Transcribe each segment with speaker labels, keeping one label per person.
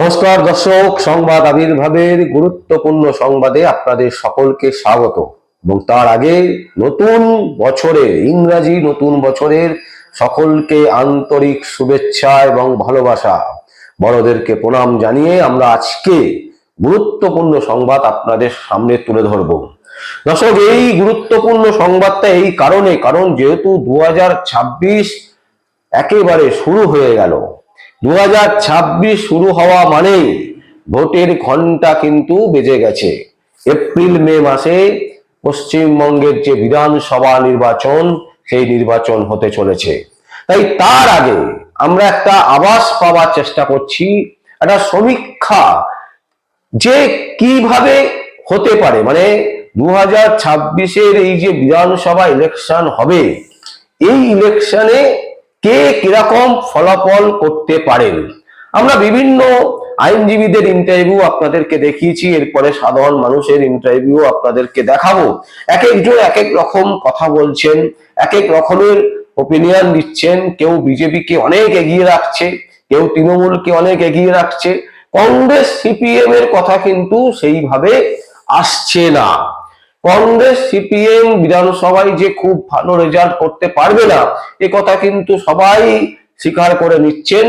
Speaker 1: নমস্কার দর্শক, সংবাদ আবির্ভাবের গুরুত্বপূর্ণ সংবাদে আপনাদের সকলকে স্বাগত। এবং তার আগে নতুন বছরের ইংরাজি নতুন বছরের সকলকে আন্তরিক শুভেচ্ছা এবং ভালোবাসা, বড়দেরকে প্রণাম জানিয়ে আমরা আজকে গুরুত্বপূর্ণ সংবাদ আপনাদের সামনে তুলে ধরব। দর্শক, এই গুরুত্বপূর্ণ সংবাদটা এই কারণ যেহেতু 2026 একেবারে শুরু হয়ে গেল। 2026 শুরু হওয়া মানে ভোটের ঘন্টা কিন্তু বেজে গেছে। এপ্রিল মে মাসে পশ্চিমবঙ্গের যে বিধানসভা নির্বাচন, সেই নির্বাচন হতে চলেছে। তাই তার আগে আমরা একটা আভাস পাওয়ার চেষ্টা করছি, একটা সমীক্ষা যে কিভাবে হতে পারে, মানে 2026-এর এই যে বিধানসভা ইলেকশন হবে, এই ইলেকশনে কে কিরকম ফলাফল করতে পারেন। আমরা বিভিন্ন আইনজীবীদের ইন্টারভিউ আপনাদেরকে দেখিয়েছি, এরপরে সাধারণ মানুষের ইন্টারভিউ আপনাদেরকে দেখাবো। এক একজন এক এক রকম কথা বলছেন, এক এক রকমের ওপিনিয়ন দিচ্ছেন। কেউ বিজেপিকে অনেক এগিয়ে রাখছে, কেউ তৃণমূলকে অনেক এগিয়ে রাখছে। কংগ্রেস সিপিএম এর কথা কিন্তু সেইভাবে আসছে না। কংগ্রেস সিপিএম বিধানসভায় যে খুব ভালো রেজাল্ট করতে পারবে না, এ কথা কিন্তু সবাই স্বীকার করে নিচ্ছেন,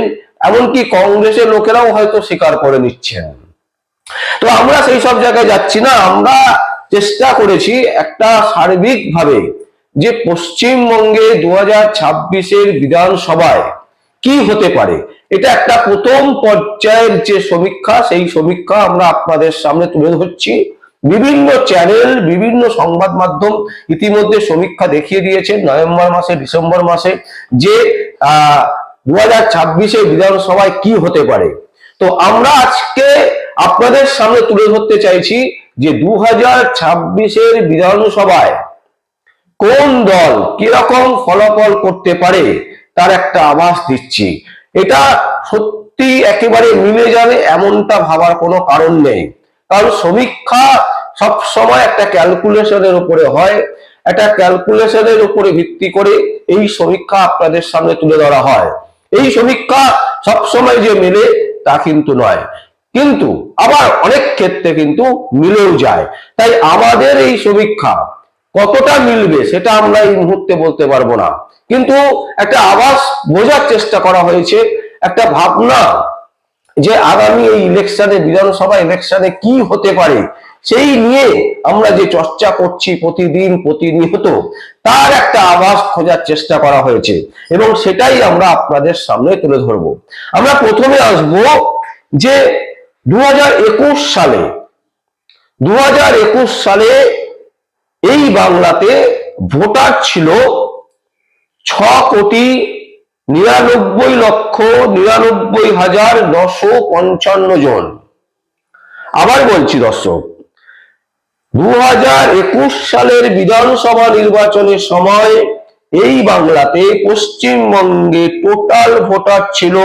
Speaker 1: এমনকি কংগ্রেসের লোকেরাও হয়তো স্বীকার করে নিচ্ছেন। তো আমরা সেই সব জায়গায় যাচ্ছি না। আমরা চেষ্টা করেছি একটা সার্বিকভাবে যে পশ্চিমবঙ্গে 2026-এর বিধানসভায় কি হতে পারে, এটা একটা প্রথম পর্যায়ের যে সমীক্ষা, সেই সমীক্ষা আমরা আপনাদের সামনে তুলে ধরছি। বিভিন্ন চ্যানেল, বিভিন্ন সংবাদ মাধ্যম ইতিমধ্যে সমীক্ষা দেখিয়ে দিয়েছে নভেম্বর মাসে, ডিসেম্বর মাসে, যে 2026-এর বিধানসভায় কি হতে পারে। তো আমরা আজকে আপনাদের সামনে তুলে ধরতে চাইছি যে 2026-এর বিধানসভায় কোন দল কিরকম ফলাফল করতে পারে, তার একটা আভাস দিচ্ছি। এটা সত্যি একেবারে মিলে যাবে এমনটা ভাবার কোনো কারণ নেই, কারণ সমীক্ষা সব সময় একটা ক্যালকুলেশনের উপরে হয়। একটা ক্যালকুলেশনের উপরে ভিত্তি করে এই সমীক্ষা আপনাদের সামনে তুলে ধরা হয়। এই সমীক্ষা সব সময় যে মেলে তা কিন্তু নয়, কিন্তু আবার অনেক ক্ষেত্রে কিন্তু মিলেও যায়। তাই আমাদের এই সমীক্ষা কতটা মিলবে সেটা আমরা এই মুহূর্তে বলতে পারবো না, কিন্তু একটা আভাস বোঝার চেষ্টা করা হয়েছে, একটা ভাবনা যে আগামী এই ইলেকশনে, বিধানসভা ইলেকশনে কি হতে পারে, সেই নিয়ে আমরা যে চর্চা করছি প্রতিদিন প্রতিনিয়ত, তার একটা আভাস খোঁজার চেষ্টা করা হয়েছে এবং সেটাই আমরা আপনাদের সামনে তুলে ধরব। আমরা প্রথমে আসব যে 2021 সালে এই বাংলাতে ভোটার ছিল 6,99,99,955 জন। আবার বলছি দর্শক, 2021 সালের বিধানসভা নির্বাচনের সময় এই বাংলাতে, পশ্চিমবঙ্গে টোটাল ভোটার ছিল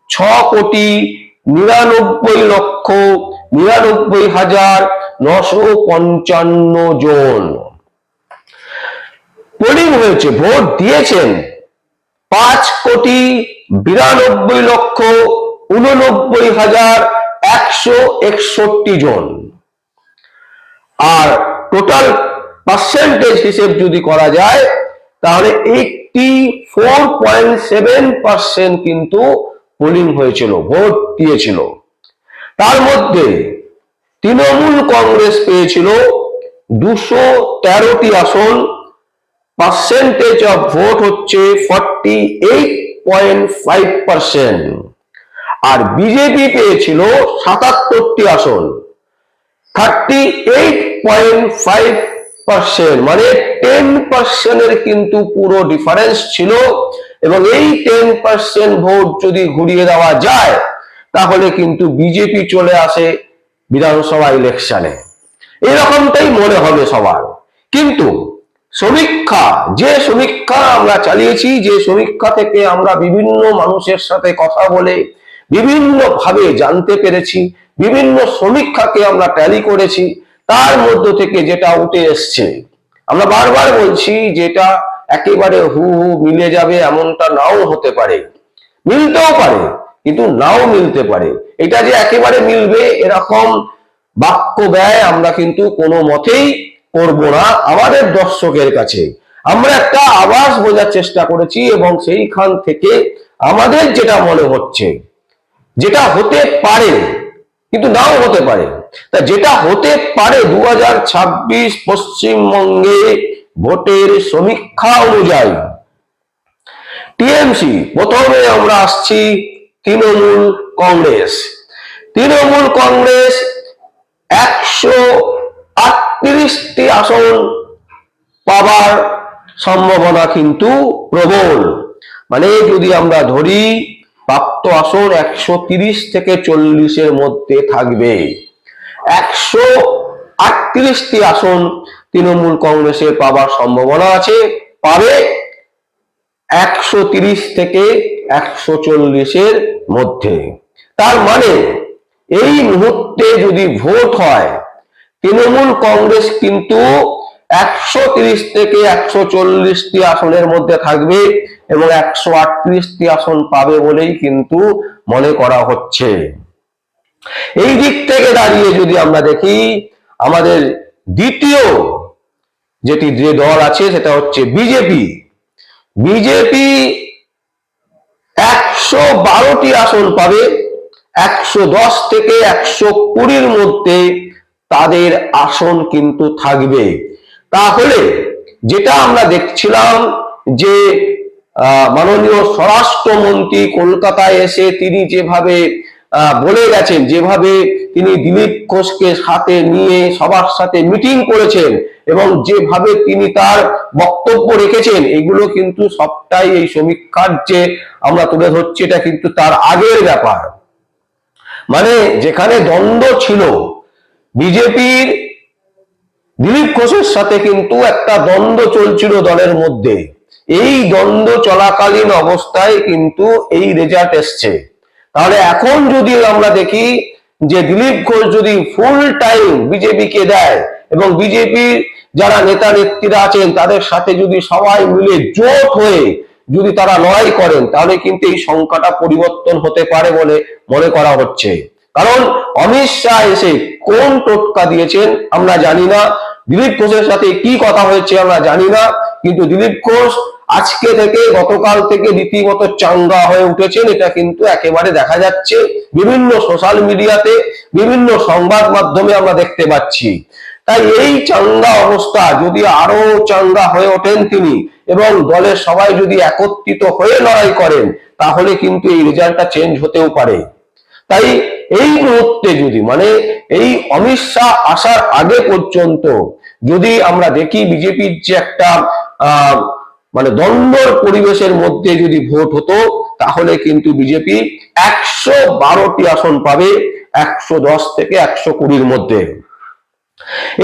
Speaker 1: 6,99,99,955 জন। পোলিং হয়েছে, ভোট দিয়েছেন 5,89,89,161 জন। আর টোটাল পার্সেন্টেজ হিসেব যদি করা যায়, তাহলে 84.7% কিন্তু পোলিং হয়েছিল, ভোট দিয়েছিল। তার মধ্যে তৃণমূল কংগ্রেস পেয়েছিল 213টি আসন, পার্সেন্টেজ অফ ভোট হচ্ছে 48.5%। আর বিজেপি পেয়েছিল 77টি আসন, 38.5%, মানে 10%-এর কিন্তু পুরো ডিফারেন্স ছিল। এবং এই 10% ভোট যদি ঘুরিয়ে দেওয়া যায়, তাহলে কিন্তু বিজেপি চলে আসে বিধানসভা ইলেকশনে, এরকমটাই মনে হবে সবার। কিন্তু যে সমীক্ষা আমরা চালিয়েছি, যে সমীক্ষা থেকে আমরা বিভিন্ন মানুষের সাথে কথা বলে বিভিন্ন ভাবে জানতে পেরেছি, বিভিন্ন সমীক্ষাকে আমরা ট্যালি করেছি, তার মধ্য থেকে যেটা উঠে এসছে, আমরা বারবার বলছি যেটা একেবারে হু মিলে যাবে এমনটা নাও হতে পারে, মিলতেও পারে কিন্তু নাও মিলতে পারে। এটা যে একেবারে মিলবে এরকম বাক্য ব্যয় আমরা কিন্তু কোনো মতেই করব না আমাদের দর্শকের কাছে। আমরা একটা আভাস বোঝার চেষ্টা করেছি এবং সেইখান থেকে আমাদের যেটা মনে হচ্ছে, যেটা হতে পারে কিন্তু নাও হতে পারে, তা যেটা হতে পারে 2026 পশ্চিমবঙ্গে ভোটের সমীক্ষা অনুযায়ী টিএমসি, প্রথমে আমরা আসছি তৃণমূল কংগ্রেস। তৃণমূল কংগ্রেস 138টি আসন পাবার সম্ভাবনা কিন্তু প্রবল। মানে যদি আমরা ধরি প্রাপ্ত আসন 130 থেকে 40-এর মধ্যে থাকবে। 138টি আসন তৃণমূল কংগ্রেসের পাবার সম্ভাবনা আছে, পাবে 130 থেকে 140-এর মধ্যে। তার মানে এই মুহূর্তে যদি ভোট হয় তৃণমূল কংগ্রেস কিন্তু 130 থেকে 140টি আসনের মধ্যে থাকবে এবং 138টি আসন পাবে বলেই কিন্তু মনে করা হচ্ছে। এই দিক থেকে দাঁড়িয়ে যদি আমরা দেখি আমাদের দ্বিতীয় যে দল আছে সেটা হচ্ছে বিজেপি। বিজেপি 112টি আসন পাবে, 110 থেকে 120-র মধ্যে তাদের আসন কিন্তু থাকবে। তাহলে যেটা আমরা দেখছিলাম যে মাননীয় স্বরাষ্ট্রমন্ত্রী কলকাতায় এসে তিনি যেভাবে বলে গেছেন, যেভাবে তিনি দিলীপ ঘোষকে সাথে নিয়ে সবার সাথে মিটিং করেছেন এবং যেভাবে তিনি তার বক্তব্য রেখেছেন, এগুলো কিন্তু সবটাই এই সমীক্ষার যে আমরা তুলে ধরছি এটা কিন্তু তার আগের ব্যাপার। মানে যেখানে দ্বন্দ্ব ছিল বিজেপির দিলীপ ঘোষের সাথে কিন্তু একটা দ্বন্দ্ব চলছিল দলের মধ্যে, এই দ্বন্দ্ব চলাকালীন অবস্থায় কিন্তু এই রেজাল্ট এসছে। তাহলে এখন যদি আমরা দেখি যে দিলীপ ঘোষ যদি ফুল টাইম বিজেপিকে দেয় এবং বিজেপির যারা নেতা নেত্রীরা আছেন তাদের সাথে যদি সবাই মিলে জোট হয়ে যদি তারা লড়াই করেন তাহলে কিন্তু এই সংখ্যাটা পরিবর্তন হতে পারে বলে মনে করা হচ্ছে। কারণ অমিত শাহ এসে কোন টোটকা দিয়েছেন আমরা জানি না, দিলীপ ঘোষের সাথে কি কথা হয়েছে আমরা জানি না, কিন্তু দিলীপ ঘোষ আজকে থেকে গতকাল থেকে রীতিমতো চাঙ্গা হয়ে উঠেছেন, এটা কিন্তু একেবারে দেখা যাচ্ছে বিভিন্ন সোশ্যাল মিডিয়াতে, বিভিন্ন সংবাদ মাধ্যমে আমরা দেখতে পাচ্ছি। তাই এই চাঙ্গা অবস্থা যদি আরো চাঙ্গা হয়ে ওঠেন তিনি এবং দলের সবাই যদি একত্রিত হয়ে লড়াই করেন তাহলে কিন্তু এই রেজাল্টটা চেঞ্জ হতেও পারে। তাই এই মুহূর্তে যদি মানে এই অমিত শাহ আসার আগে পর্যন্ত যদি আমরা দেখি বিজেপির যে একটা মানে দ্বন্দ্বর পরিবেশের মধ্যে যদি ভোট হতো তাহলে কিন্তু বিজেপি 112টি আসন পাবে 110 থেকে 120-র মধ্যে।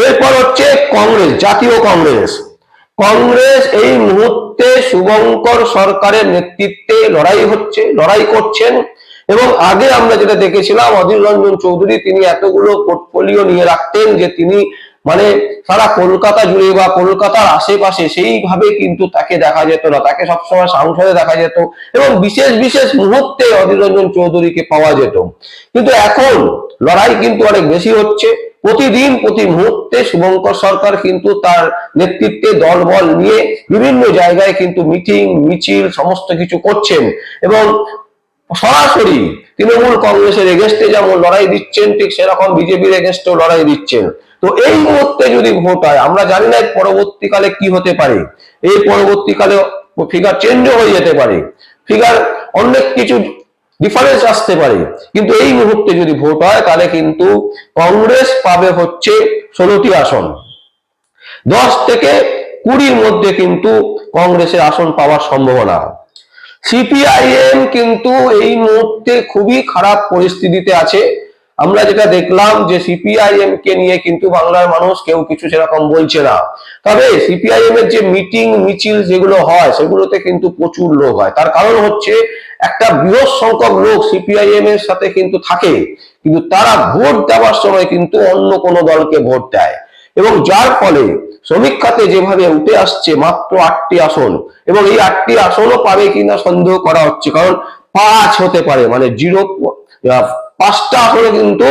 Speaker 1: এরপর হচ্ছে কংগ্রেস, জাতীয় কংগ্রেস। কংগ্রেস এই মুহূর্তে শুভঙ্কর সরকারের নেতৃত্বে লড়াই করছেন এবং আগে আমরা যেটা দেখেছিলাম অধীর রঞ্জন চৌধুরী তিনি এতগুলো পোর্টফোলিও নিয়ে রাখতেন যে তিনি মানে সারা কলকাতা জুড়ে বা কলকাতার আশেপাশে সেইভাবে কিন্তু তাকে দেখা যেত না, তাকে সবসময় সংসদে দেখা যেত এবং বিশেষ বিশেষ মুহূর্তে অধীর রঞ্জন চৌধুরীকে পাওয়া যেত। কিন্তু এখন লড়াই কিন্তু অনেক বেশি হচ্ছে, প্রতিদিন প্রতি মুহূর্তে শুভঙ্কর সরকার কিন্তু তার নেতৃত্বে দলবল নিয়ে বিভিন্ন জায়গায় কিন্তু মিটিং মিছিল সমস্ত কিছু করছেন এবং সরাসরি তৃণমূল কংগ্রেসের এগেস্টে যেমন লড়াই দিচ্ছেন ঠিক সেরকম বিজেপির এগেস্টেও লড়াই দিচ্ছেন। তো এই মুহূর্তে যদি ভোট হয় আমরা জানি না পরবর্তীকালে কি হতে পারে, এই পরবর্তীকালে ফিগার চেঞ্জও হয়ে যেতে পারে, ফিগার অনেক কিছু ডিফারেন্স আসতে পারে, কিন্তু এই মুহূর্তে যদি ভোট হয় তাহলে কিন্তু কংগ্রেস পাবে হচ্ছে 16টি আসন, 10 থেকে 20-র মধ্যে কিন্তু কংগ্রেসের আসন পাওয়ার সম্ভাবনা। সিপিআইএম কিন্তু এই মুহূর্তে খুবই খারাপ পরিস্থিতিতে আছে। আমরা যেটা দেখলাম যে সিপিআইএম কে নিয়ে কিন্তু বাংলার মানুষ কেউ কিছু সেরকম বলছে না, তবে সিপিআইএম এর যে মিটিং মিছিল যেগুলো হয় সেগুলোতে কিন্তু প্রচুর লোক হয়। তার কারণ হচ্ছে একটা বৃহৎ সংখ্যক লোক সিপিআইএম এর সাথে কিন্তু থাকে, কিন্তু তারা ভোট দেওয়ার সময় কিন্তু অন্য কোনো দলকে ভোট দেয় এবং যার ফলে সমীক্ষাতে যেভাবে উঠে আসছে মাত্র 8টি আসন এবং এই 8টি আসনও পাবে কিনা সন্দেহ করা হচ্ছে, কারণ 5 হতে পারে, মানে 5টা আসনে কিন্তু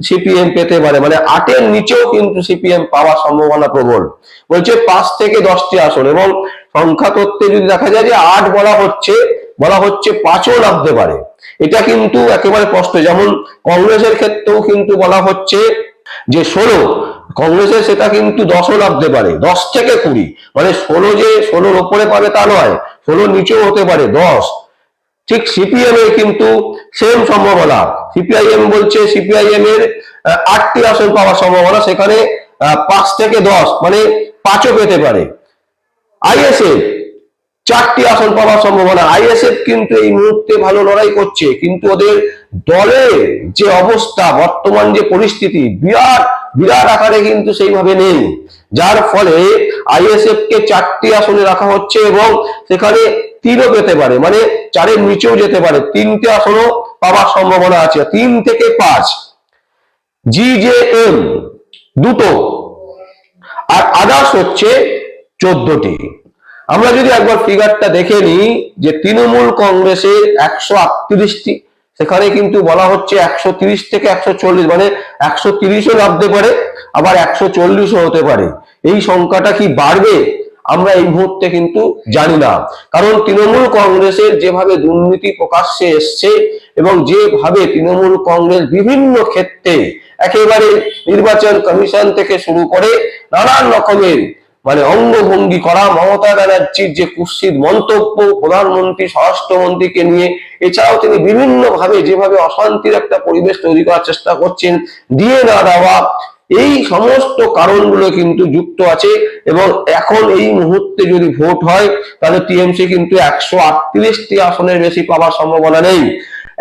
Speaker 1: সিপিএম পেতে পারে, মানে 8-এর নিচেও কিন্তু সিপিএম পাওয়ার সম্ভাবনা প্রবল। বলছে 5 থেকে 10টি আসন, এবং সংখ্যা তত্ত্বে যদি দেখা যায় যে 8 বলা হচ্ছে 5ও নামতে পারে। এটা কিন্তু একেবারে স্পষ্ট। যেমন কংগ্রেসের ক্ষেত্রেও কিন্তু বলা হচ্ছে যে 16, কংগ্রেসের সেটা কিন্তু 10ও নামতে পারে, 10 থেকে 20, মানে 16 যে 16-র ওপরে পাবে তা নয়, 16 নিচেও হতে পারে 10। ঠিক সিপিএম এর কিন্তু সেম সম্ভাবনা। সিপিআইএম বলছে সিপিআইএম এর 8টি আসন পাওয়ার সম্ভাবনা, সেখানে 5 থেকে 10 মানে 5ও পেতে পারে। আইএসএফ 4টি আসন পাওয়ার সম্ভাবনা। আইএসএফ কিন্তু এই মুহূর্তে ভালো লড়াই করছে, কিন্তু ওদের দলের যে অবস্থা, বর্তমান যে পরিস্থিতি, বিরাট বিরাট আকারে কিন্তু সেইভাবে নেই, যার ফলে আইএসএফ কে 4টি আসনে রাখা হচ্ছে, এবং সেখানে 3ও পেতে পারে, মানে 4-এর নিচেও যেতে পারে, 3টে আসনও পাওয়ার সম্ভাবনা আছে, 3 থেকে 5। জিজেএম 2টো, আর আদার্স হচ্ছে 14টি। আমরা যদি একবার ফিগারটা দেখে নিই, যে তৃণমূল কংগ্রেসের 138টি, সেখানে কিন্তু বলা হচ্ছে 130 থেকে 140, মানে 130ও নামতে পারে, আবার 140ও হতে পারে। এই সংখ্যাটা কি বাড়বে আমরা এই মুহূর্তে কিন্তু জানি না, কারণ তৃণমূল কংগ্রেসের যেভাবে দুর্নীতি প্রকাশ্যে এসছে, এবং যেভাবে তৃণমূল কংগ্রেস বিভিন্ন ক্ষেত্রে একেবারে নির্বাচন কমিশন থেকে শুরু করে নানান রকমের মানে অঙ্গভঙ্গি করা, মমতা ব্যানার্জির যে কুৎসিত মন্তব্য প্রধানমন্ত্রী স্বরাষ্ট্রমন্ত্রীকে নিয়ে, এছাড়াও তিনি বিভিন্ন ভাবে যেভাবে অশান্তির একটা পরিবেশ তৈরি করার চেষ্টা করছেন, দিয়ে না দেওয়া, এই সমস্ত কারণগুলো কিন্তু যুক্ত আছে। এবং এখন এই মুহূর্তে যদি ভোট হয়, তাহলে টিএমসি কিন্তু 138টি আসনের বেশি পাওয়ার সম্ভাবনা নেই।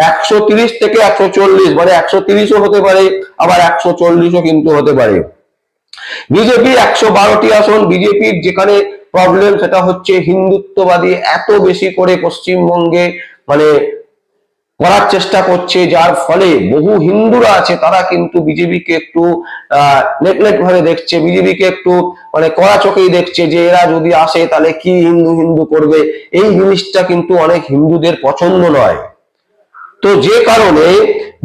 Speaker 1: 130 থেকে 140, মানে 130ও হতে পারে, আবার 140ও কিন্তু হতে পারে। বিজেপি 112টি আসন। বিজেপির যেখানে প্রবলেম সেটা হচ্ছে হিন্দুত্ববাদী এত বেশি করে পশ্চিমবঙ্গে মানে করার চেষ্টা করছে, যার ফলে বহু হিন্দুরা আছে তারা কিন্তু বিজেপিকে একটু নেগলেক্ট ভাবে দেখছে, বিজেপিকে একটু মানে কড়া চোখেই দেখছে, যে এরা যদি আসে তাহলে কি হিন্দু হিন্দু করবে। এই জিনিসটা কিন্তু অনেক হিন্দুদের পছন্দ নয়। তো যে কারণে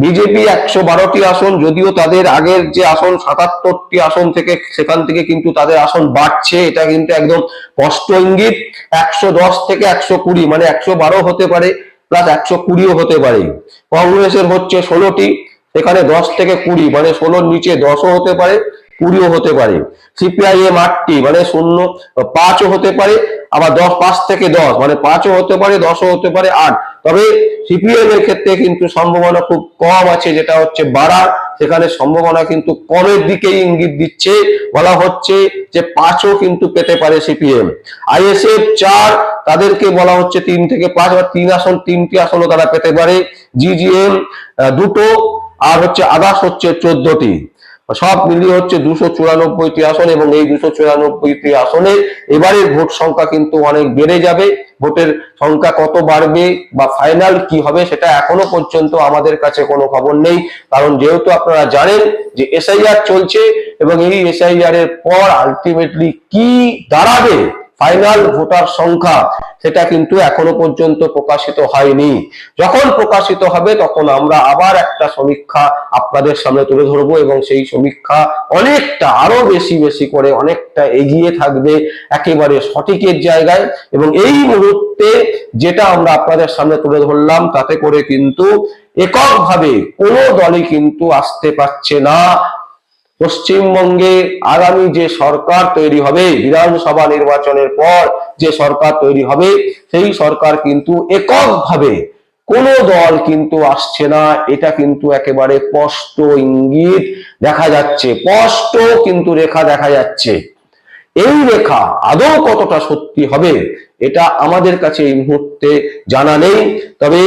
Speaker 1: বিজেপি 112টি আসন, যদিও তাদের আগের যে আসন 77টি আসন থেকে, সেখান থেকে কিন্তু তাদের আসন বাড়ছে, এটা কিন্তু একদম স্পষ্ট ইঙ্গিত। 110 থেকে 120, মানে 112 হতে পারে, প্লাস 120ও হতে পারে। কংগ্রেসের হচ্ছে 16টি, সেখানে 10 থেকে 20, মানে 16-র নিচে 10ও হতে পারে, 20ও হতে পারে। সিপিআইএম 8টি, মানে 5ও হতে পারে, আবার 5 থেকে 10, মানে 5ও হতে পারে, 10ও হতে পারে, 8। তবে সিপিএম এর ক্ষেত্রে কিন্তু সম্ভাবনা খুব কম আছে, যেটা হচ্ছে বাড়ার, সেখানে সম্ভাবনা কিন্তু কমের দিকেই ইঙ্গিত দিচ্ছে। বলা হচ্ছে যে 5ও কিন্তু পেতে পারে সিপিএম। আইএসএফ 4, তাদেরকে বলা হচ্ছে 3 থেকে 5, বা 3টি আসনও তারা পেতে পারে। জিজিএম 2টো, আর হচ্ছে আদার্স হচ্ছে 14টি। সব মিলিয়ে হচ্ছে 294টি আসন, এবং এই 294টি আসনে এবারের ভোট সংখ্যা কিন্তু অনেক বেড়ে যাবে। ভোটের সংখ্যা কত বাড়বে বা ফাইনাল কি হবে সেটা এখনো পর্যন্ত আমাদের কাছে কোনো খবর নেই, কারণ যেহেতু আপনারা জানেন যে এসআইআর চলছে, এবং এই এসআইআর এর পর আলটিমেটলি কি দাঁড়াবে ফাইনাল ভোটার সংখ্যা, সেটা কিন্তু এখনো পর্যন্ত প্রকাশিত হয়নি। যখন প্রকাশিত হবে তখন আমরা আবার একটা সমীক্ষা আপনাদের সামনে তুলে ধরবো, এবং সেই সমীক্ষা অনেকটা আরো বেশি বেশি করে অনেকটা এগিয়ে থাকবে একেবারে সঠিকের জায়গায়। এবং এই মুহূর্তে যেটা আমরা আপনাদের সামনে তুলে ধরলাম, তাতে করে কিন্তু এককভাবে কোনো দলই কিন্তু আসতে পারছে না। পশ্চিমবঙ্গে আগামী যে সরকার তৈরি হবে, বিধানসভা নির্বাচনের পর যে সরকার তৈরি হবে, সেই সরকার কিন্তু এককভাবে কোনো দল কিন্তু আসছে না। এটা কিন্তু একেবারে স্পষ্ট ইঙ্গিত দেখা যাচ্ছে, স্পষ্ট কিন্তু রেখা দেখা যাচ্ছে। এই রেখা আদৌ কতটা সত্যি হবে এটা আমাদের কাছে এই মুহূর্তে জানা নেই। তবে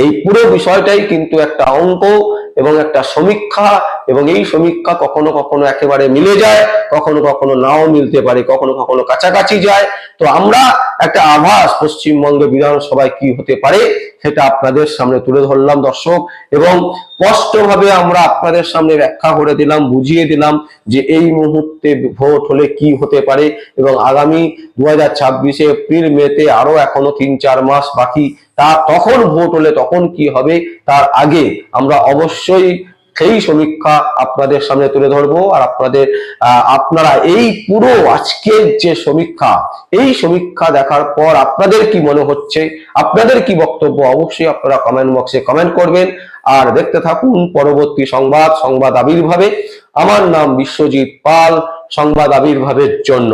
Speaker 1: এই পুরো বিষয়টাই কিন্তু একটা অঙ্ক এবং একটা সমীক্ষা এবং এই সমীক্ষা কখনো কখনো একেবারে মিলে যায়, কখনো কখনো নাও মিলতে পারে, কখনো কখনো কাছাকাছি যায়। তো আমরা একটা আভাস পশ্চিমবঙ্গ বিধানসভায় কি হতে পারে সেটা আপনাদের সামনে তুলে ধরলাম দর্শক, এবং স্পষ্টভাবে আমরা আপনাদের সামনে ব্যাখ্যা করে দিলাম, বুঝিয়ে দিলাম যে এই মুহূর্তে ভোট হলে কি হতে পারে, এবং আগামী 2026 এপ্রিল মেতে আরো এখনো 3-4 মাস বাকি, তখন ভোট হলে তখন কি হবে, তার আগে আমরা অবশ্যই সেই সমীক্ষা আপনাদের সামনে তুলে ধরবো। আর আপনারা এই পুরো আজকের যে সমীক্ষা, এই সমীক্ষা দেখার পর আপনাদের কি মনে হচ্ছে, আপনাদের কি বক্তব্য, অবশ্যই আপনারা কমেন্ট বক্সে কমেন্ট করবেন। আর দেখতে থাকুন পরবর্তী সংবাদ আবির্ভাবে। আমার নাম বিশ্বজিৎ পাল, সংবাদ আবির্ভাবের জন্য।